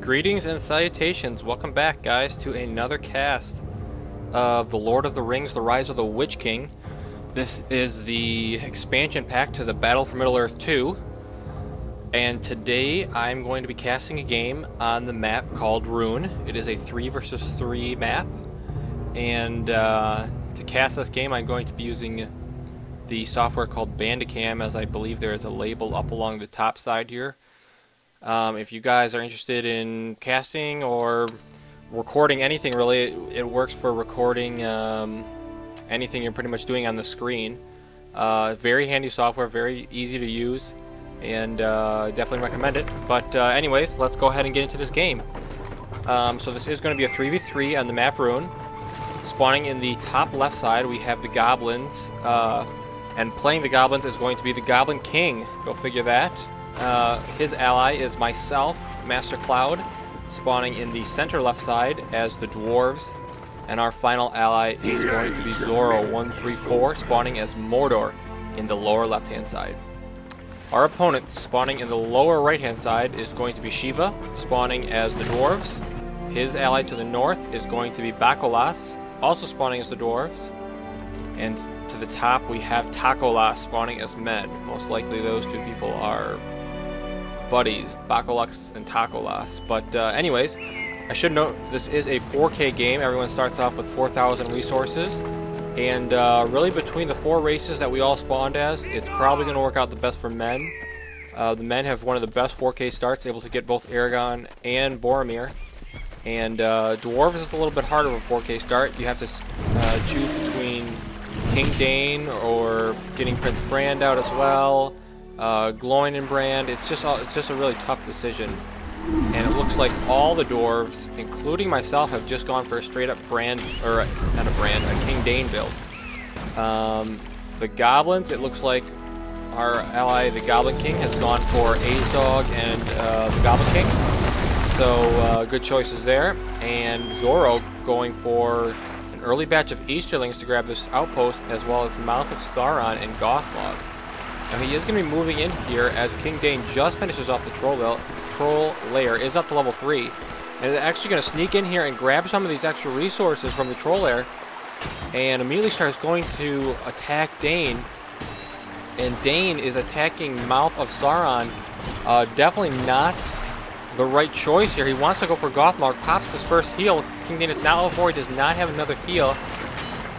Greetings and salutations. Welcome back, guys, to another cast of The Lord of the Rings, The Rise of the Witch King. This is the expansion pack to the Battle for Middle-earth 2. And today I'm going to be casting a game on the map called Rhun. It is a 3 versus 3 map. And to cast this game I'm going to be using the software called Bandicam, as I believe there is a label up along the top side here. If you guys are interested in casting or recording anything, really, it works for recording anything you're pretty much doing on the screen. Very handy software, very easy to use, and definitely recommend it. But anyways, let's go ahead and get into this game. So this is going to be a 3v3 on the map Rhun. Spawning in the top left side, we have the goblins, and playing the goblins is going to be the GoblinKing. Go figure that. His ally is myself, Mastercloud, spawning in the center left side as the dwarves, and our final ally is going to be Zorro 134, spawning as Mordor in the lower left hand side. Our opponent spawning in the lower right hand side is going to be Shiva, spawning as the dwarves. His ally to the north is going to be Bacolas, also spawning as the dwarves. And to the top we have Tacolas spawning as men. Most likely those two people are buddies, Bacolas and Tacolas. But anyways, I should note this is a 4K game. Everyone starts off with 4,000 resources. And really between the 4 races that we all spawned as, it's probably going to work out the best for men. The men have one of the best 4K starts, able to get both Aragorn and Boromir. And dwarves is a little bit harder of a 4K start. You have to choose between King Dane or getting Prince Brand out as well. Glowing in Brand. It's just a really tough decision. And it looks like all the dwarves, including myself, have just gone for a straight up Brand, or not a Brand, a King Dane build. The goblins, it looks like our ally, the GoblinKing, has gone for Azog and the GoblinKing. So good choices there. And Zorro going for an early batch of Easterlings to grab this outpost, as well as Mouth of Sauron and Gothmog. Now he is going to be moving in here as King Dane just finishes off the troll lair, is up to level 3, and is actually going to sneak in here and grab some of these extra resources from the troll lair, and immediately starts going to attack Dane. And Dane is attacking Mouth of Sauron. Definitely not the right choice here. He wants to go for Gothmog, pops his first heal. King Dane is now level 4, he does not have another heal.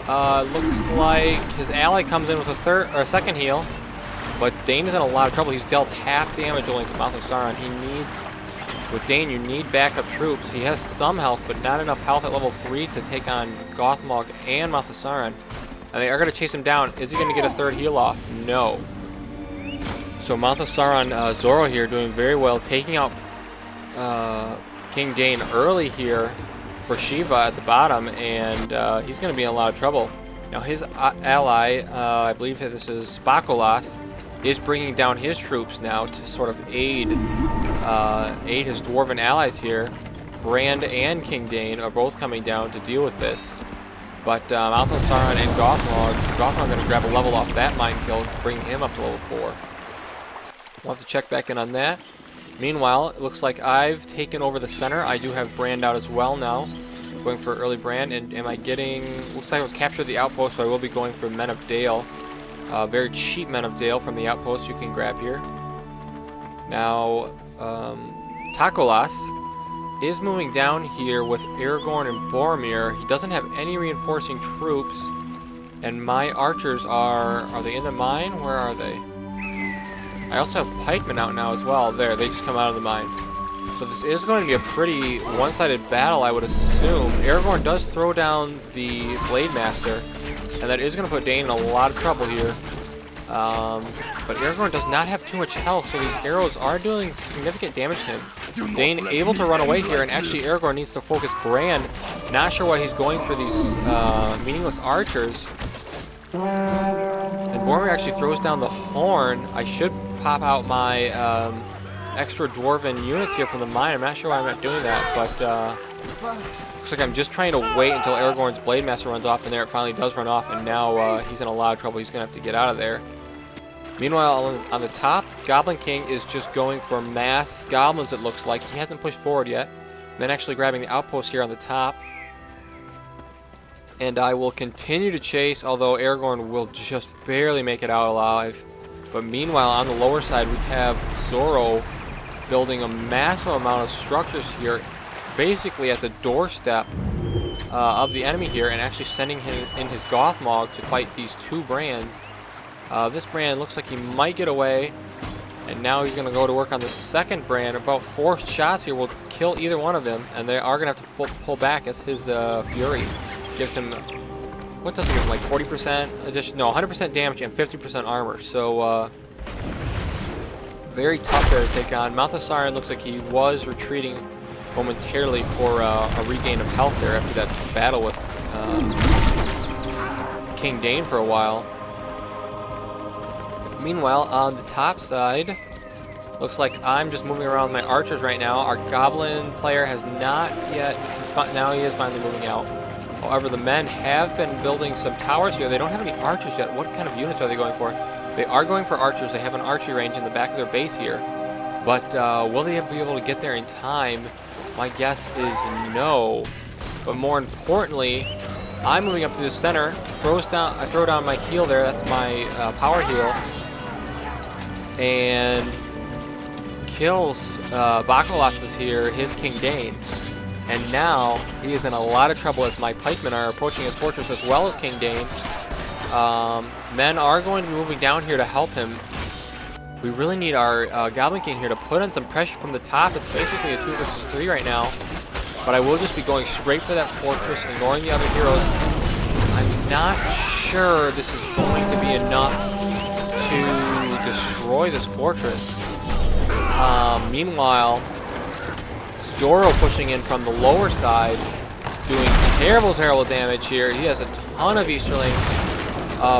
Looks like his ally comes in with a second heal. But Dane is in a lot of trouble. He's dealt half damage only to Mouth of Sauron. He needs, with Dane, you need backup troops. He has some health, but not enough health at level 3 to take on Gothmog and Mouth of Sauron. And they are going to chase him down. Is he going to get a third heal off? No. So Mouth of Sauron, Zorro here doing very well, taking out King Dane early here for Shiva at the bottom, and he's going to be in a lot of trouble. Now his ally, I believe this is Bacolas, is bringing down his troops now to sort of aid his dwarven allies here. Brand and King Dane are both coming down to deal with this. But Mouth of Sauron and Gothmog going to grab a level off that mind kill, bringing him up to level 4. We'll have to check back in on that. Meanwhile, it looks like I've taken over the center. I do have Brand out as well now, going for early Brand. And am I getting... Looks like I've captured the outpost, so I will be going for Men of Dale. Very cheap Men of Dale from the outpost you can grab here. Now, Tacolas is moving down here with Aragorn and Boromir. He doesn't have any reinforcing troops. And my archers are they in the mine? Where are they? I also have pikemen out now as well. There, they just come out of the mine. So this is going to be a pretty one-sided battle, I would assume. Aragorn does throw down the Blade Master, and that is going to put Dane in a lot of trouble here. But Aragorn does not have too much health, so these arrows are doing significant damage to him. Dane able to run away here, and actually Aragorn needs to focus Brand. Not sure why he's going for these meaningless archers. And Boromir actually throws down the horn. I should pop out my extra dwarven units here from the mine. I'm not sure why I'm not doing that, but looks like I'm just trying to wait until Aragorn's Blade Master runs off, and there it finally does run off, and now he's in a lot of trouble. He's going to have to get out of there. Meanwhile, on the top, GoblinKing is just going for mass goblins, it looks like. He hasn't pushed forward yet. Then actually grabbing the outpost here on the top. And I will continue to chase, although Aragorn will just barely make it out alive. But meanwhile, on the lower side, we have Zorro building a massive amount of structures here, basically at the doorstep of the enemy here, and actually sending him in his Gothmog to fight these two brands. This brand looks like he might get away, and now he's going to go to work on the second brand. About 4 shots here will kill either one of them, and they are going to have to pull back as his Fury gives him, what does it give him, like 40% addition? No, 100% damage and 50% armor. So very tough there to take on. Mouth of Sauron looks like he was retreating momentarily for a regain of health there after that battle with King Dane for a while. Meanwhile, on the top side, looks like I'm just moving around my archers right now. Our goblin player has not yet, now he is finally moving out. However, the men have been building some towers here. They don't have any archers yet. What kind of units are they going for? They are going for archers. They have an archery range in the back of their base here. But will they be able to get there in time? My guess is no. But more importantly, I'm moving up to the center. I throw down my heal there. That's my power heal. And kills Bacolas is here, his King Dane. And now he is in a lot of trouble as my pikemen are approaching his fortress as well as King Dane. Men are going to be moving down here to help him. We really need our GoblinKing here to put on some pressure from the top. It's basically a 2 versus 3 right now. But I will just be going straight for that fortress, ignoring the other heroes. I'm not sure this is going to be enough to destroy this fortress. Meanwhile, Zorro pushing in from the lower side, doing terrible damage here. He has a ton of Easterlings.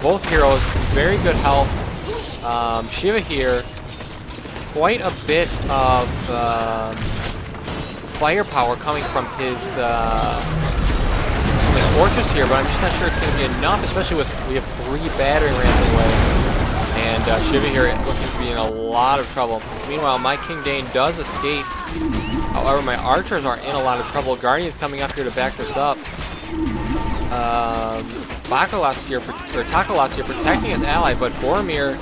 Both heroes, very good health. Shiva here, quite a bit of firepower coming from his fortress here, but I'm just not sure it's going to be enough, especially with we have 3 battering rams away. And Shiva here looking to be in a lot of trouble. Meanwhile, my King Dane does escape. However, my archers are in a lot of trouble. Guardian's coming up here to back this up. Bacolas here, or Tacolas here, protecting his ally, but Boromir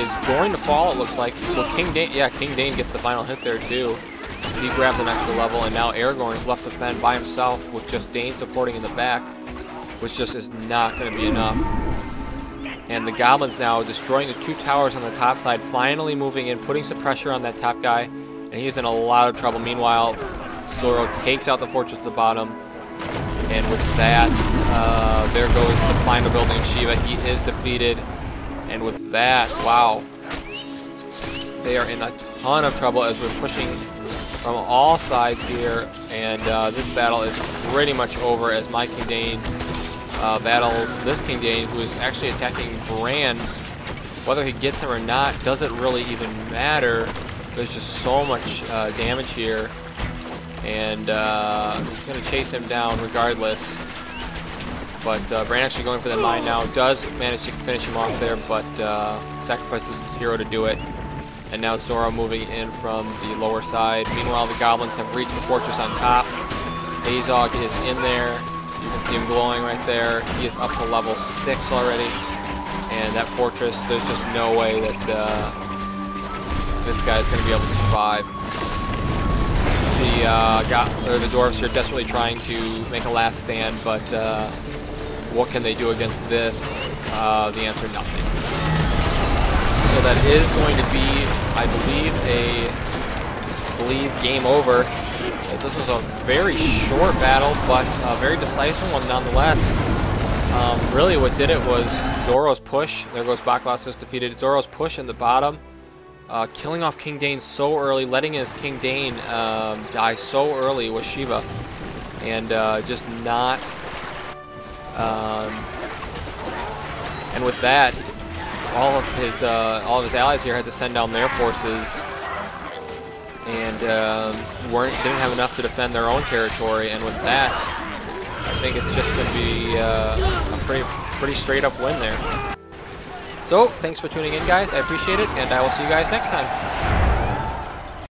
is going to fall, it looks like. Well, King Dane gets the final hit there too. He grabs an extra level, and now Aragorn is left to fend by himself with just Dane supporting in the back, which just is not going to be enough. And the goblins now destroying the 2 towers on the top side, finally moving in, putting some pressure on that top guy, and he's in a lot of trouble. Meanwhile, Zorro takes out the fortress at the bottom, and with that, there goes the final building of Shiva. He is defeated, and with that, wow, they are in a ton of trouble as we're pushing from all sides here, and this battle is pretty much over as my King Dane battles this King Dane, who is actually attacking Bran. Whether he gets him or not doesn't really even matter. There's just so much damage here, and he's going to chase him down regardless. But Bran actually going for the mine now, does manage to finish him off there, but sacrifices his hero to do it. And now Zorro moving in from the lower side. Meanwhile, the goblins have reached the fortress on top. Azog is in there. You can see him glowing right there. He is up to level 6 already. And that fortress, there's just no way that this guy is going to be able to survive. The dwarves here desperately trying to make a last stand, but what can they do against this? The answer, nothing. So that is going to be, I believe, game over. This was a very short battle, but a very decisive one nonetheless. Really what did it was Zorro's push. There goes Bacolas just defeated. Zorro's push in the bottom, killing off King Dane so early, letting his King Dane die so early with Shiva, and just not. And with that, all of his allies here had to send down their forces, and didn't have enough to defend their own territory. And with that, I think it's just going to be a pretty straight up win there. So, thanks for tuning in, guys. I appreciate it, and I will see you guys next time.